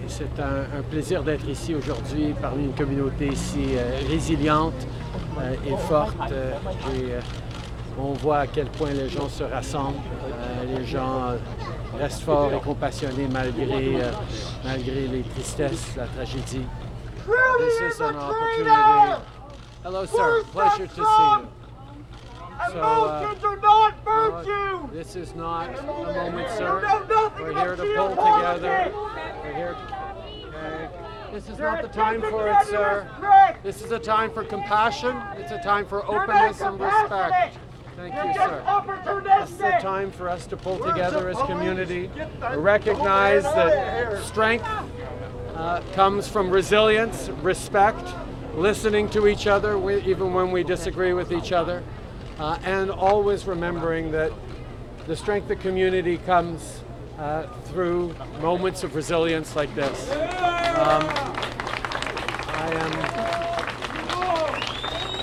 c'est un plaisir d'être ici aujourd'hui parmi une communauté si résiliente et forte. On voit à quel point les gens se rassemblent, les gens restent forts et compassionnés malgré les tristesses, la tragédie. This is an opportunity. Hello, sir. Pleasure to see you. Emotions are not virtue! This is not a moment, sir. We're here to pull together. We're here. Okay. This is not the time for it, sir. This is a time for compassion. It's a time for openness and respect. Thank you, sir. This is a time for us to pull together as community, to recognize that strength comes from resilience, respect, listening to each other, even when we disagree with each other, and always remembering that the strength of community comes through moments of resilience like this. I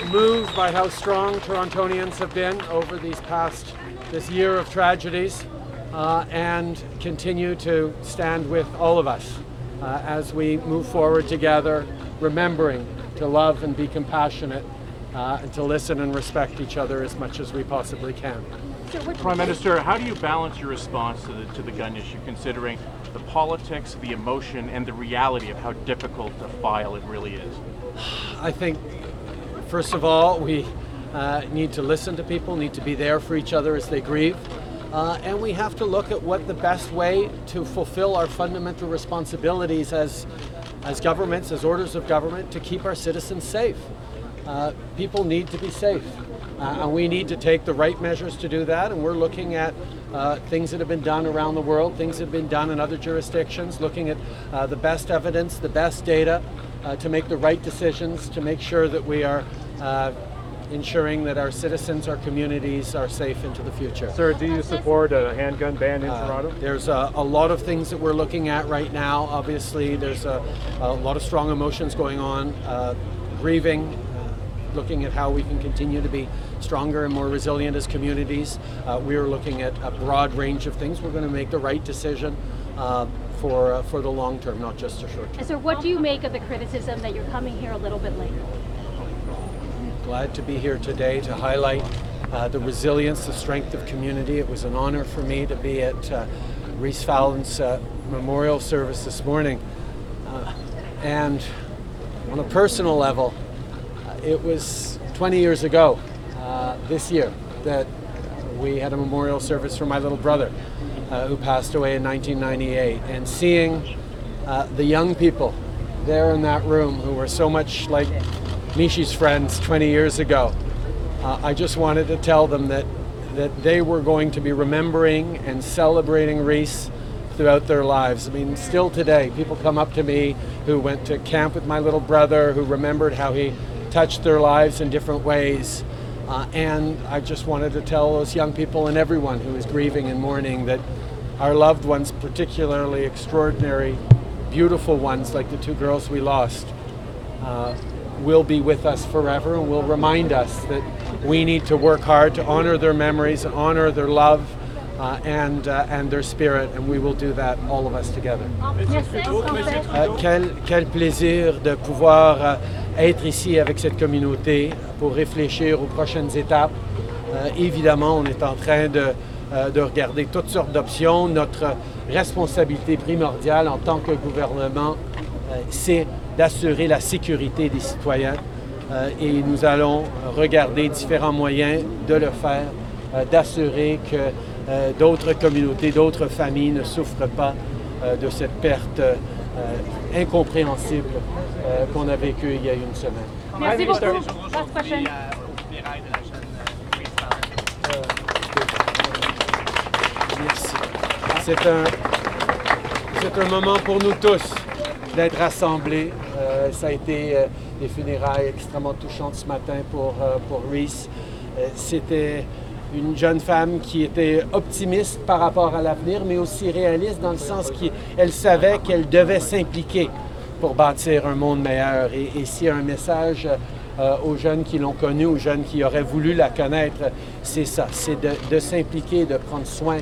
am moved by how strong Torontonians have been over this year of tragedies, and continue to stand with all of us as we move forward together, remembering to love and be compassionate, and to listen and respect each other as much as we possibly can. Prime Minister, how do you balance your response to the gun issue, considering the politics, the emotion, and the reality of how difficult a file it really is? I think, first of all, we need to listen to people, need to be there for each other as they grieve, and we have to look at what the best way to fulfill our fundamental responsibilities as governments, as orders of government, to keep our citizens safe. People need to be safe, and we need to take the right measures to do that, and we're looking at things that have been done around the world, things that have been done in other jurisdictions, looking at the best evidence, the best data, to make the right decisions, to make sure that we are ensuring that our citizens, our communities are safe into the future. Sir, do you support a handgun ban in Toronto? There's a lot of things that we're looking at right now. Obviously, there's a lot of strong emotions going on, grieving, looking at how we can continue to be stronger and more resilient as communities. We're looking at a broad range of things. We're going to make the right decision for the long term, not just the short term. So what do you make of the criticism that you're coming here a little bit late? Glad to be here today to highlight the resilience, the strength of community. It was an honor for me to be at Reese Fallon's memorial service this morning. And on a personal level, it was 20 years ago this year that we had a memorial service for my little brother who passed away in 1998. And seeing the young people there in that room who were so much like Mishi's friends 20 years ago, I just wanted to tell them that they were going to be remembering and celebrating Reese throughout their lives. I mean, still today, people come up to me who went to camp with my little brother, who remembered how he touched their lives in different ways. And I just wanted to tell those young people and everyone who is grieving and mourning that our loved ones, particularly extraordinary, beautiful ones like the two girls we lost, will be with us forever, and will remind us that we need to work hard to honor their memories, honor their love, and their spirit, and we will do that, all of us together. Quel plaisir de pouvoir être ici avec cette communauté pour réfléchir aux prochaines étapes. Évidemment, on est en train de regarder toutes sortes d'options. Notre responsabilité primordiale en tant que gouvernement, c'est d'assurer la sécurité des citoyens, et nous allons regarder différents moyens de le faire, d'assurer que d'autres communautés, d'autres familles ne souffrent pas de cette perte incompréhensible qu'on a vécue il y a une semaine. Merci beaucoup. Last question. Merci. C'est un moment pour nous tous d'être rassemblés. Ça a été des funérailles extrêmement touchantes ce matin pour Reese. C'était une jeune femme qui était optimiste par rapport à l'avenir, mais aussi réaliste dans le sens qu'elle savait qu'elle devait s'impliquer pour bâtir un monde meilleur. Et s'il y a un message aux jeunes qui l'ont connue, aux jeunes qui auraient voulu la connaître, c'est ça, c'est de s'impliquer, de prendre soin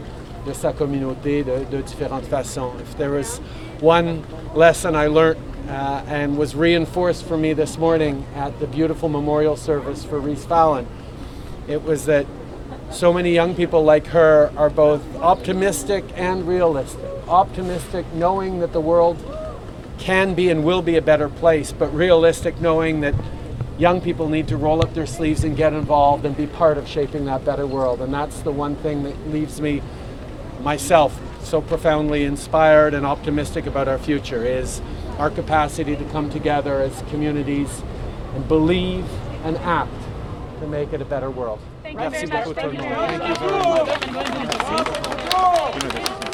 de sa communauté de différentes façons. If there was one lesson I learned and was reinforced for me this morning at the beautiful memorial service for Reese Fallon, it was that so many young people like her are both optimistic and realistic. Optimistic knowing that the world can be and will be a better place, but realistic knowing that young people need to roll up their sleeves and get involved and be part of shaping that better world. And that's the one thing that leaves me, myself, so profoundly inspired and optimistic about our future, is our capacity to come together as communities and believe and act to make it a better world. Thank you very much. beaucoup, Thank you tout le very monde. much. Thank you very much. You know, this is